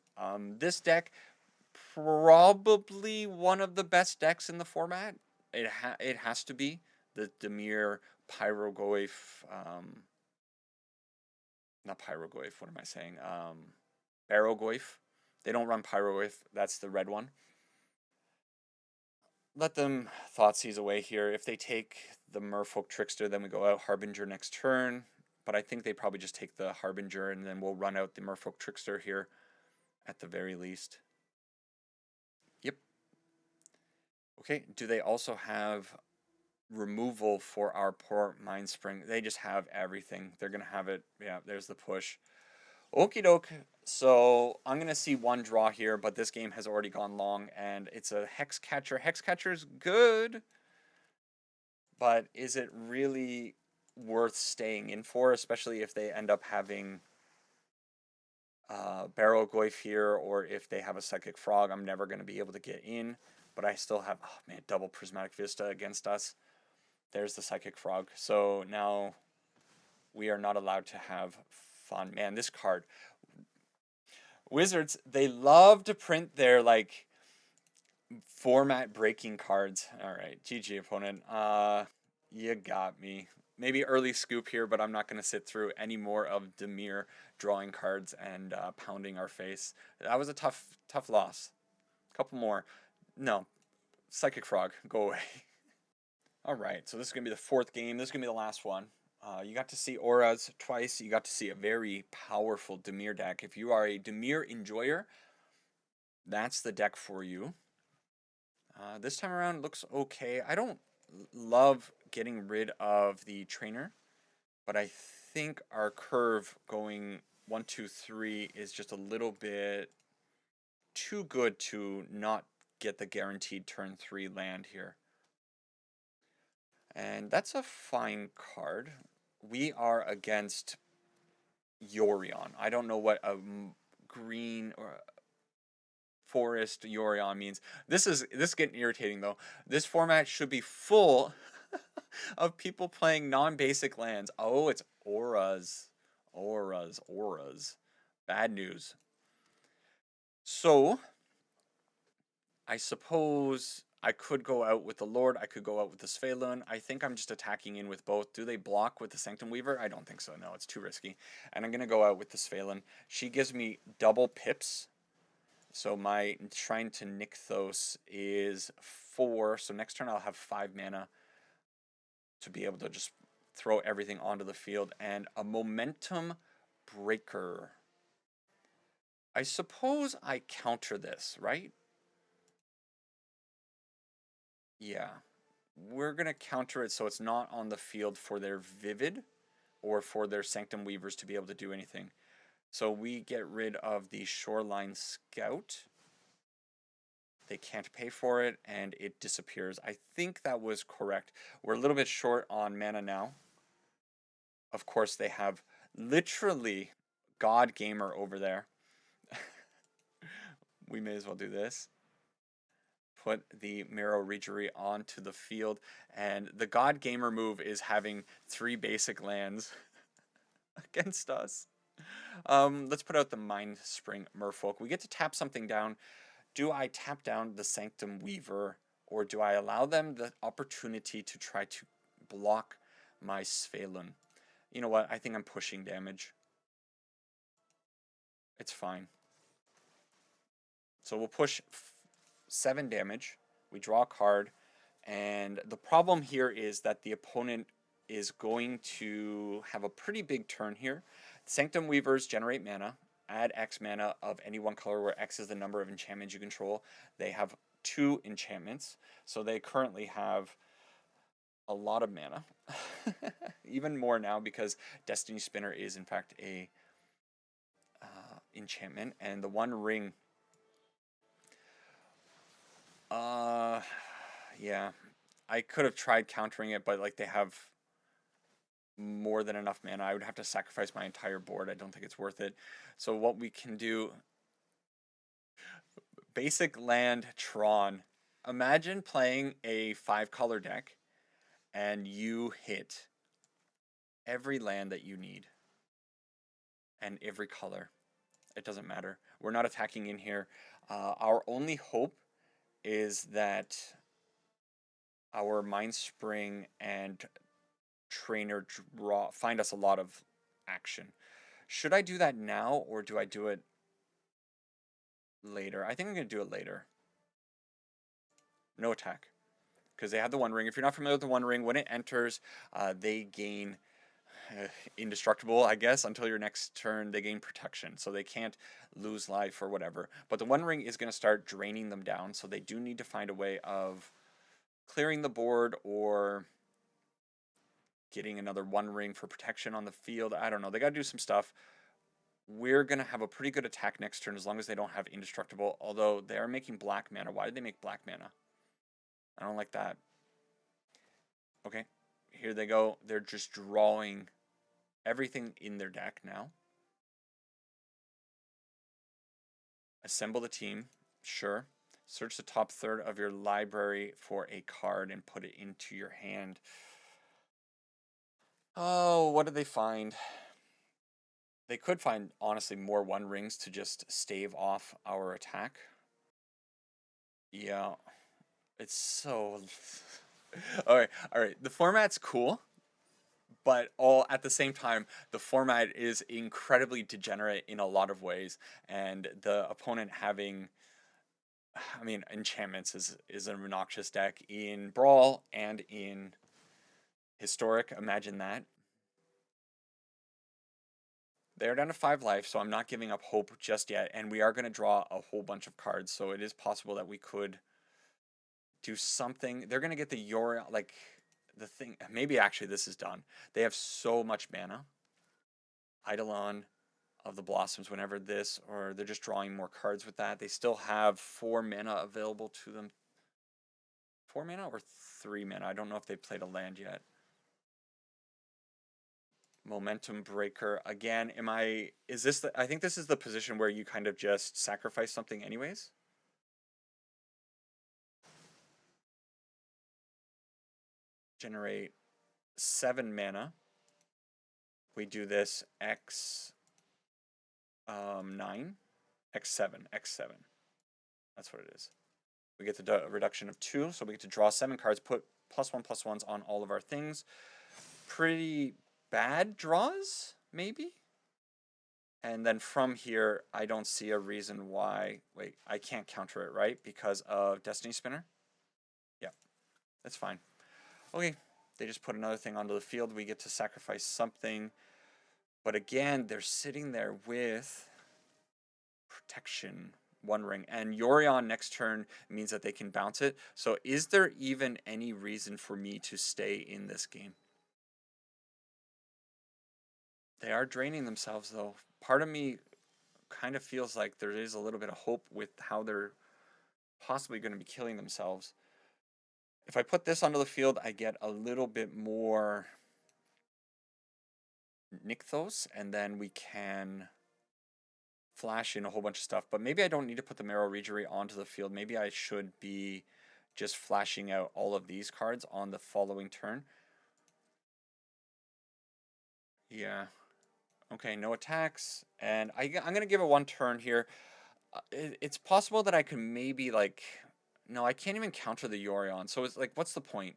This deck, probably one of the best decks in the format. It has to be the Dimir Pyrogoyf. Not Pyrogoyf. What am I saying? Barogoyf. They don't run Pyrogoyf. That's the red one. Let them Thoughtseize away here. If they take the Merfolk Trickster, then we go out Harbinger next turn. But I think they probably just take the Harbinger, and then we'll run out the Merfolk Trickster here at the very least. Yep. Okay, do they also have removal for our poor Mind Spring? They just have everything. They're going to have it. Yeah, there's the push. Okie doke. So I'm going to see one draw here, but this game has already gone long, and it's a Hex Catcher. Hex Catcher's good, but is it really worth staying in for, especially if they end up having Barogoyf here, or if they have a Psychic Frog? I'm never going to be able to get in, but I still have, oh man, double Prismatic Vista against us. There's the Psychic Frog. So now we are not allowed to have fun. Man, this card. Wizards, they love to print their, like, format breaking cards. All right, GG opponent. You got me. Maybe early scoop here, but I'm not going to sit through any more of Dimir drawing cards and pounding our face. That was a tough loss. Couple more. No. Psychic Frog, go away. All right, so this is going to be the fourth game. This is going to be the last one. You got to see auras twice. You got to see a very powerful Dimir deck. If you are a Dimir enjoyer, that's the deck for you. This time around looks okay. I don't love getting rid of the trainer, but I think our curve going 1, 2, 3 is just a little bit too good to not get the guaranteed turn 3 land here. And that's a fine card. We are against Yorion. I don't know what a green or forest Yorion means. This is getting irritating though. This format should be full of people playing non-basic lands. Oh, it's auras. Auras. Bad news. So, I suppose I could go out with the Lord. I could go out with the Svelun. I think I'm just attacking in with both. Do they block with the Sanctum Weaver? I don't think so. No, it's too risky. And I'm going to go out with the Svelun. She gives me double pips. So my Shrine to Nykthos is 4. So next turn I'll have 5 mana to be able to just throw everything onto the field. And a Momentum Breaker. I suppose I counter this, right? Yeah. We're going to counter it so it's not on the field for their Vivid or for their Sanctum Weavers to be able to do anything. So we get rid of the Shoreline Scout. They can't pay for it, and it disappears. I think that was correct. We're a little bit short on mana now. Of course, they have literally God Gamer over there. We may as well do this. Put the Miro Regery onto the field, and the God Gamer move is having 3 basic lands against us. Let's put out the Mind Spring Merfolk. We get to tap something down. do I tap down the Sanctum Weaver, or do I allow them the opportunity to try to block my Svelun? You know what? I think I'm pushing damage. It's fine. So we'll push 7 damage. We draw a card. And the problem here is that the opponent is going to have a pretty big turn here. Sanctum Weavers generate mana. Add X mana of any one color, where X is the number of enchantments you control. They have 2 enchantments. So they currently have a lot of mana. Even more now, because Destiny Spinner is in fact a enchantment. And the One Ring... yeah. I could have tried countering it, but like they have more than enough mana. I would have to sacrifice my entire board. I don't think it's worth it. So what we can do... Basic land Tron. Imagine playing a 5-color deck and you hit every land that you need. And every color. It doesn't matter. We're not attacking in here. Our only hope is that our Mind Spring and Trainer find us a lot of action. Should I do that now, or do I do it later? I think I'm going to do it later. No attack. Because they have the One Ring. If you're not familiar with the One Ring, when it enters, they gain indestructible, I guess, until your next turn. They gain protection, so they can't lose life or whatever. But the One Ring is going to start draining them down, so they do need to find a way of clearing the board or getting another One Ring for protection on the field. I don't know. They got to do some stuff. We're going to have a pretty good attack next turn as long as they don't have indestructible, although they are making black mana. Why did they make black mana? I don't like that. Okay, here they go. They're just drawing everything in their deck now. Assemble the team. Sure. Search the top third of your library for a card and put it into your hand. Oh, what did they find? They could find, honestly, more One Rings to just stave off our attack. Yeah. It's so... All right. The format's cool, but all at the same time, the format is incredibly degenerate in a lot of ways, and the opponent having... I mean, enchantments is an obnoxious deck in Brawl and in Historic. Imagine that. They're down to 5 life, so I'm not giving up hope just yet. And we are going to draw a whole bunch of cards, so it is possible that we could do something. They're going to get the Yorion, like, the thing. Maybe actually this is done. They have so much mana. Eidolon of the Blossoms, whenever this, or they're just drawing more cards with that. They still have 4 mana available to them. 4 mana or 3 mana? I don't know if they played a land yet. Momentum Breaker. Again, is this I think this is the position where you kind of just sacrifice something anyways. Generate 7 mana. We do this X 9, X7. That's what it is. We get the reduction of 2, so we get to draw 7 cards, put +1/+1s on all of our things. Pretty bad draws, maybe? And then from here, I don't see a reason why... Wait, I can't counter it, right? Because of Destiny Spinner? Yeah, that's fine. Okay, they just put another thing onto the field. We get to sacrifice something. But again, they're sitting there with protection, One Ring. And Yorion next turn means that they can bounce it. So is there even any reason for me to stay in this game? They are draining themselves, though. Part of me kind of feels like there is a little bit of hope with how they're possibly going to be killing themselves. If I put this onto the field, I get a little bit more Nykthos, and then we can flash in a whole bunch of stuff. But maybe I don't need to put the Marrow Regery onto the field. Maybe I should be just flashing out all of these cards on the following turn. Yeah. Okay, no attacks. And I'm going to give it 1 turn here. It's possible that I can maybe like, no, I can't even counter the Yorion. So it's like, what's the point?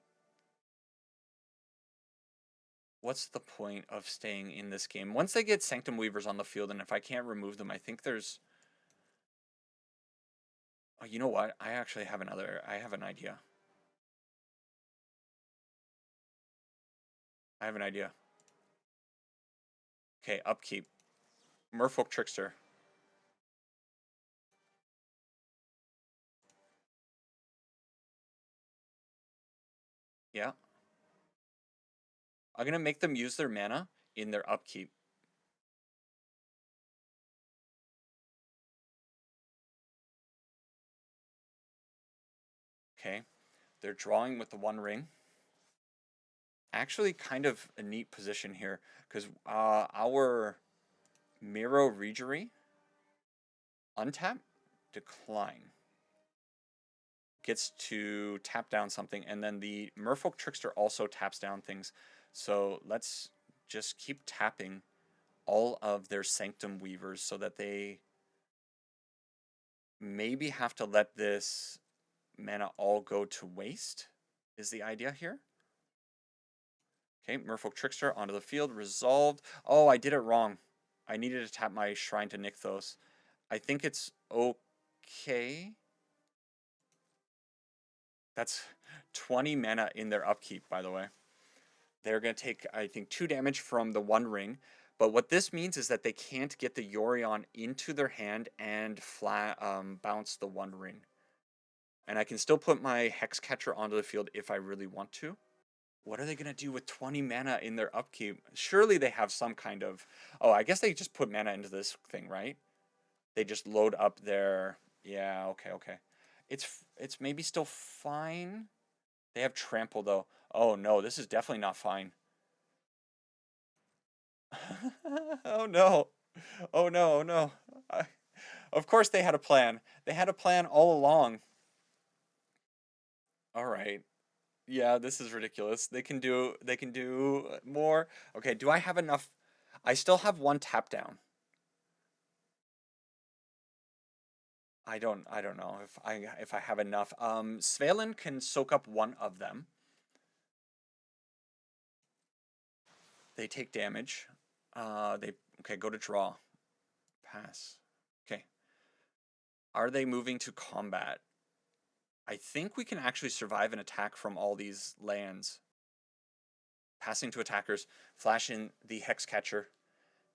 What's the point of staying in this game? Once they get Sanctum Weavers on the field, and if I can't remove them, I think there's. Oh, you know what? I actually have another. I have an idea. I have an idea. Okay, upkeep. Merfolk Trickster. Yeah. I'm gonna make them use their mana in their upkeep. Okay. They're drawing with the One Ring. Actually, kind of a neat position here because our Miro Regery untap, decline. Gets to tap down something, and then the Merfolk Trickster also taps down things. So let's just keep tapping all of their Sanctum Weavers so that they maybe have to let this mana all go to waste, is the idea here. Okay, Merfolk Trickster onto the field, resolved. Oh, I did it wrong. I needed to tap my Shrine to Nykthos. I think it's okay. That's 20 mana in their upkeep, by the way. They're going to take, I think, 2 damage from the One Ring. But what this means is that they can't get the Yorion into their hand and bounce the One Ring. And I can still put my Hex Catcher onto the field if I really want to. What are they going to do with 20 mana in their upkeep? Surely they have some kind of... Oh, I guess they just put mana into this thing, right? They just load up their... Yeah, okay. It's maybe still fine. They have Trample, though. Oh, no, this is definitely not fine. Oh, no. Oh, no, no. Of course they had a plan. They had a plan all along. All right. Yeah, this is ridiculous. They can do more. Okay, do I have enough? I still have 1 tap down. I don't know if I have enough. Svalin can soak up 1 of them. They take damage. They okay, go to draw. Pass. Okay. Are they moving to combat? I think we can actually survive an attack from all these lands. Passing to attackers, flash in the Hex Catcher.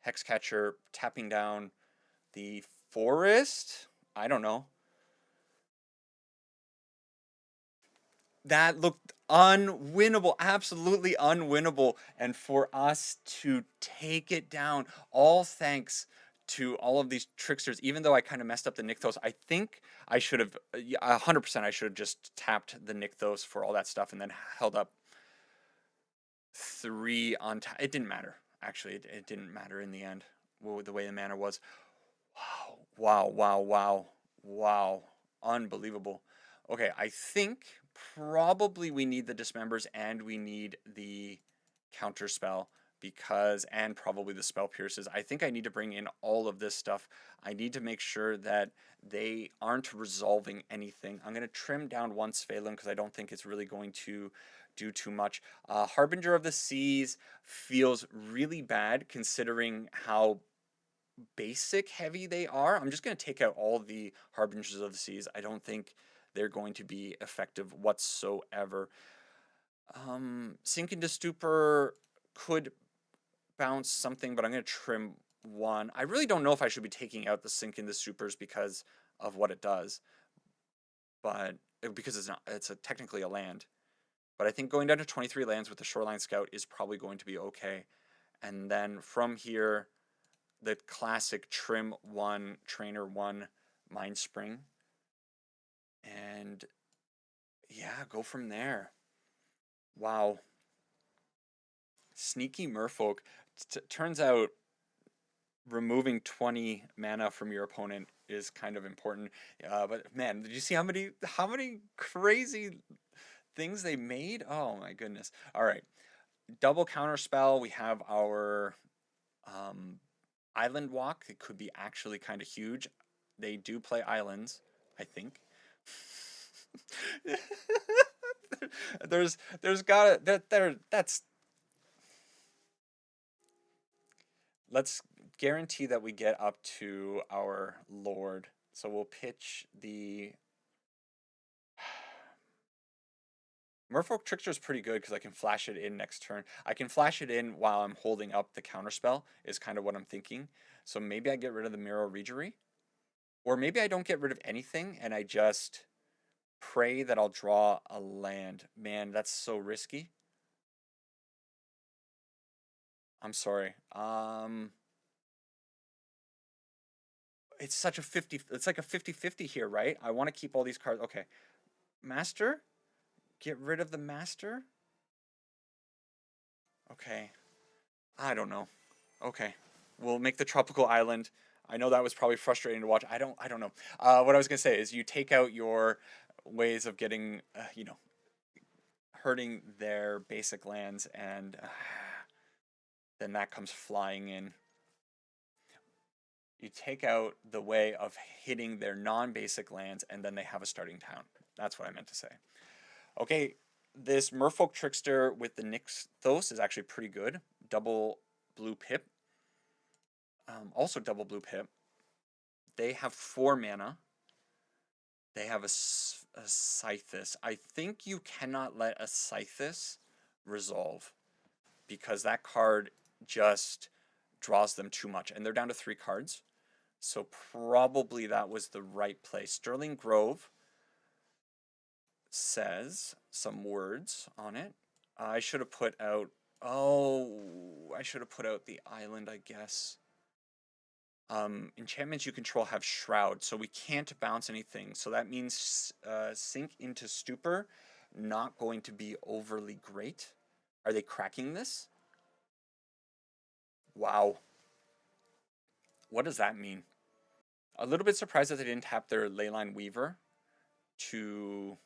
Hex Catcher tapping down the forest. I don't know. That looked unwinnable, absolutely unwinnable. And for us to take it down, all thanks to all of these tricksters, even though I kind of messed up the Nykthos, I think I should have, 100%, I should have just tapped the Nykthos for all that stuff and then held up 3 on top. It didn't matter. Actually, it didn't matter in the end, the way the mana was. Wow. Unbelievable. Okay, I think probably we need the Dismembers and we need the counter spell and probably the spell pierces. I think I need to bring in all of this stuff. I need to make sure that they aren't resolving anything. I'm going to trim down 1 Svalin because I don't think it's really going to do too much. Harbinger of the Seas feels really bad considering how basic heavy they are. I'm just going to take out all the Harbingers of the Seas. I don't think they're going to be effective whatsoever. Sink into Stupor could bounce something, but I'm going to trim 1. I really don't know if I should be taking out the Sink into Stupors because of what it does, but because it's technically a land. But I think going down to 23 lands with the Shoreline Scout is probably going to be okay. And then from here, the classic trim 1, trainer 1, Mind Spring. And yeah, go from there. Wow. Sneaky Merfolk. Turns out removing 20 mana from your opponent is kind of important. But man, did you see how many crazy things they made? Oh my goodness. All right. Double counter spell. We have our Island Walk. It could be actually kind of huge. They do play islands, I think. there's gotta that's let's guarantee that we get up to our Lord. So we'll pitch the Merfolk Trickster is pretty good because I can flash it in next turn. I can flash it in while I'm holding up the counterspell is kind of what I'm thinking. So maybe I get rid of the Mirror Regery. Or maybe I don't get rid of anything and I just pray that I'll draw a land. Man, that's so risky. I'm sorry. It's such a 50, it's like a 50-50 here, right? I want to keep all these cards. Okay. Master? Get rid of the master? Okay. I don't know. Okay. We'll make the tropical island. I know that was probably frustrating to watch. I don't know. What I was gonna say is you take out your ways of getting, hurting their basic lands, and then that comes flying in. You take out the way of hitting their non-basic lands, and then they have a starting town. That's what I meant to say. Okay, this Merfolk Trickster with the Nixthos is actually pretty good. Double blue pip. Also double blue pip. They have 4 mana. They have a Scythus. I think you cannot let a Scythus resolve because that card just draws them too much. And they're down to 3 cards. So probably that was the right play. Sterling Grove says some words on it. I should have put out, I should have put out the island, I guess. Enchantments you control have Shroud, so we can't bounce anything. So that means Sink into Stupor, not going to be overly great. Are they cracking this? Wow. What does that mean? A little bit surprised that they didn't tap their Leyline Weaver to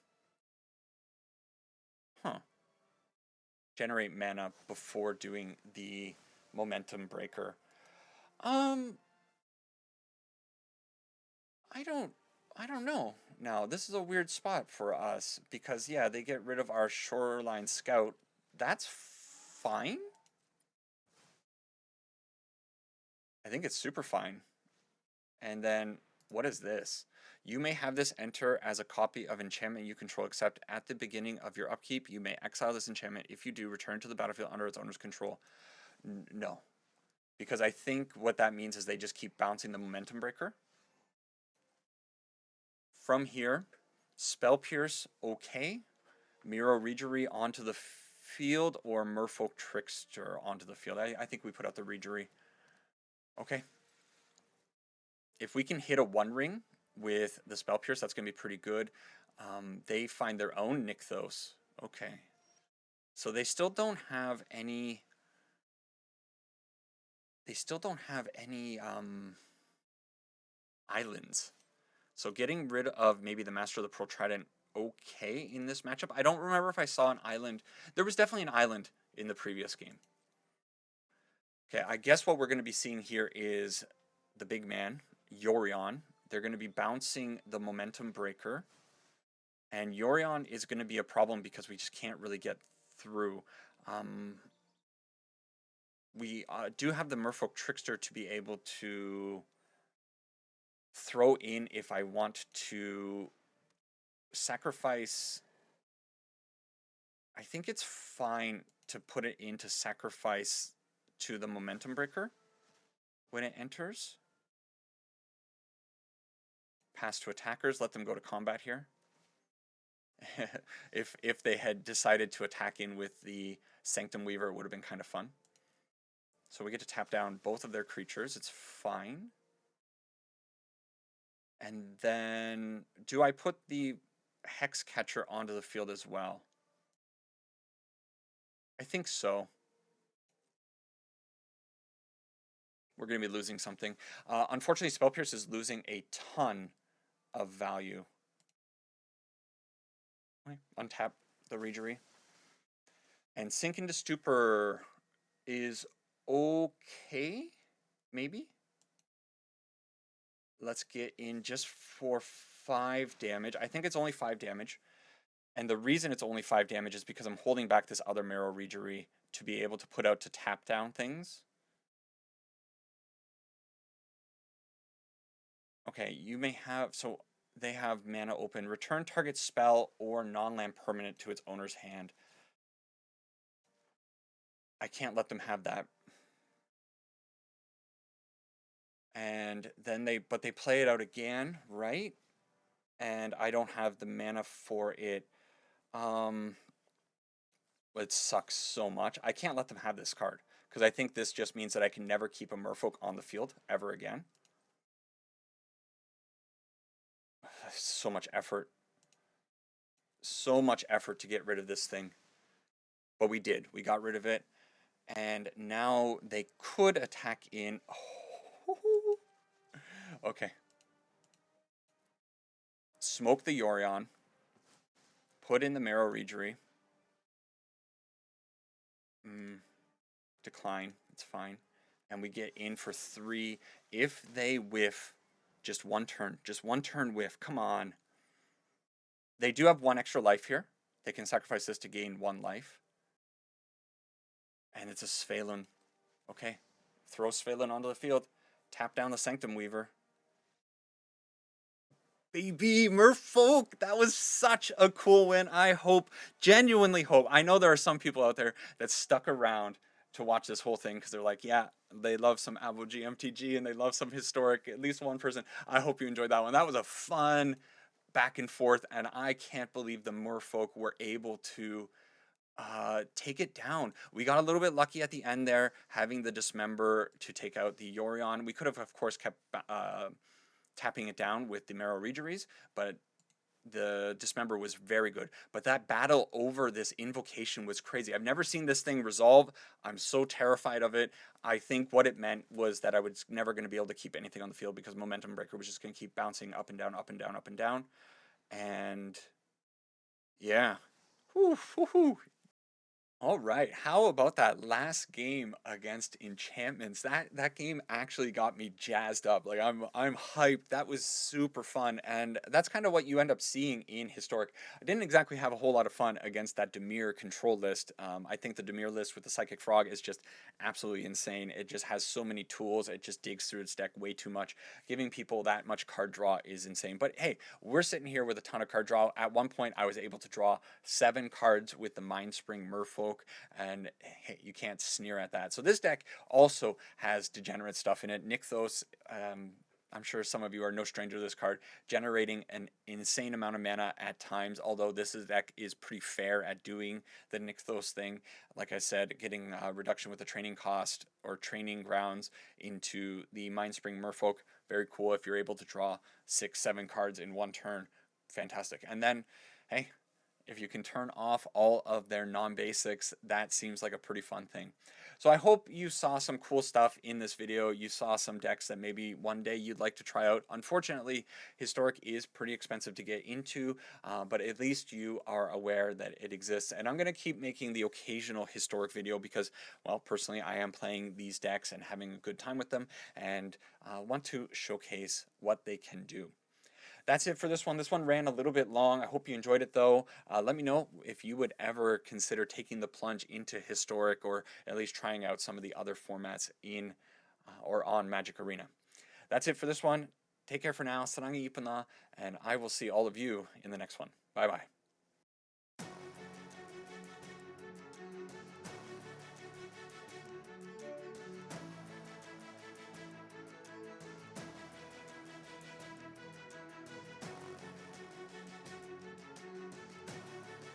generate mana before doing the Momentum Breaker. I don't know. Now, this is a weird spot for us because yeah, they get rid of our Shoreline Scout. That's fine. I think it's super fine. And then what is this? You may have this enter as a copy of enchantment you control, except at the beginning of your upkeep, you may exile this enchantment. If you do, return to the battlefield under its owner's control. No. Because I think what that means is they just keep bouncing the Momentum Breaker. From here, Spell Pierce, okay. Mirror Regery onto the field, or Merfolk Trickster onto the field. I think we put out the Regery. Okay. If we can hit a 1-ring with the Spell Pierce, that's going to be pretty good. They find their own Nixthos. Okay. So they still don't have any... They still don't have any islands. So getting rid of maybe the Master of the Pearl Trident, okay, in this matchup. I don't remember if I saw an island. There was definitely an island in the previous game. Okay, I guess what we're going to be seeing here is the big man, Yorion. They're going to be bouncing the Momentum Breaker. And Yorion is going to be a problem because we just can't really get through. We do have the Merfolk Trickster to be able to throw in if I want to sacrifice. I think it's fine to put it into sacrifice to the Momentum Breaker when it enters. Pass to attackers, let them go to combat here. If they had decided to attack in with the Sanctum Weaver, it would have been kind of fun. So we get to tap down both of their creatures. It's fine. And then, do I put the Hex Catcher onto the field as well? I think so. We're going to be losing something. Unfortunately, Spell Pierce is losing a ton of value. Okay. Untap the Regery. And Sink into Stupor is okay, maybe? let's get in just for 5 damage. I think it's only 5 damage. And the reason it's only 5 damage is because I'm holding back this other Marrow Regery to be able to put out to tap down things. Okay, you may have, so they have mana open. Return target spell or non-land permanent to its owner's hand. I can't let them have that. And then they play it out again, right? And I don't have the mana for it. It sucks so much. I can't let them have this card because I think this just means that I can never keep a Merfolk on the field ever again. So much effort. So much effort to get rid of this thing. But we did. We got rid of it. And now they could attack in. Oh. Okay. Smoke the Yorion. Put in the Marrow Regery. Decline. It's fine. And we get in for 3. If they whiff, just one turn whiff. Come on. They do have 1 extra life here. They can sacrifice this to gain 1 life. And it's a Svelin. Okay. Throw Svelin onto the field. Tap down the Sanctum Weaver. Baby, Merfolk! That was such a cool win. I hope, genuinely hope. I know there are some people out there that stuck around to watch this whole thing because they're like, yeah, they love some AbojiiMTG and they love some historic, at least one person. I hope you enjoyed that one. That was a fun back and forth, and I can't believe the Merfolk were able to take it down. We got a little bit lucky at the end there, having the Dismember to take out the Yorion. We could have, of course, kept tapping it down with the Marrow Regeries, but the Dismember was very good. But that battle over this invocation was crazy. I've never seen this thing resolve. I'm so terrified of it. I think what it meant was that I was never going to be able to keep anything on the field because Momentum Breaker was just going to keep bouncing up and down, up and down, up and down. And yeah. Whew, whew, whew. All right, how about that last game against Enchantments? That game actually got me jazzed up. Like I'm hyped. That was super fun, and that's kind of what you end up seeing in Historic. I didn't exactly have a whole lot of fun against that Dimir control list. I think the Dimir list with the Psychic Frog is just absolutely insane. It just has so many tools. It just digs through its deck way too much. Giving people that much card draw is insane. But hey, we're sitting here with a ton of card draw. At one point, I was able to draw 7 cards with the Mindspring Merfolk. And hey, you can't sneer at that. So this deck also has degenerate stuff in it. Nykthos, I'm sure some of you are no stranger to this card, generating an insane amount of mana at times, although this deck is pretty fair at doing the Nykthos thing. Like I said, getting a reduction with the training cost or training grounds into the Mindspring Merfolk, very cool. If you're able to draw 6, 7 cards in one turn, fantastic. And then, hey, if you can turn off all of their non-basics, that seems like a pretty fun thing. So I hope you saw some cool stuff in this video. You saw some decks that maybe one day you'd like to try out. Unfortunately, Historic is pretty expensive to get into, but at least you are aware that it exists. And I'm going to keep making the occasional Historic video because, well, personally, I am playing these decks and having a good time with them and want to showcase what they can do. That's it for this one. This one ran a little bit long. I hope you enjoyed it though. Let me know if you would ever consider taking the plunge into Historic or at least trying out some of the other formats in or on Magic Arena. That's it for this one. Take care for now. Sarang ipana, and I will see all of you in the next one. Bye bye.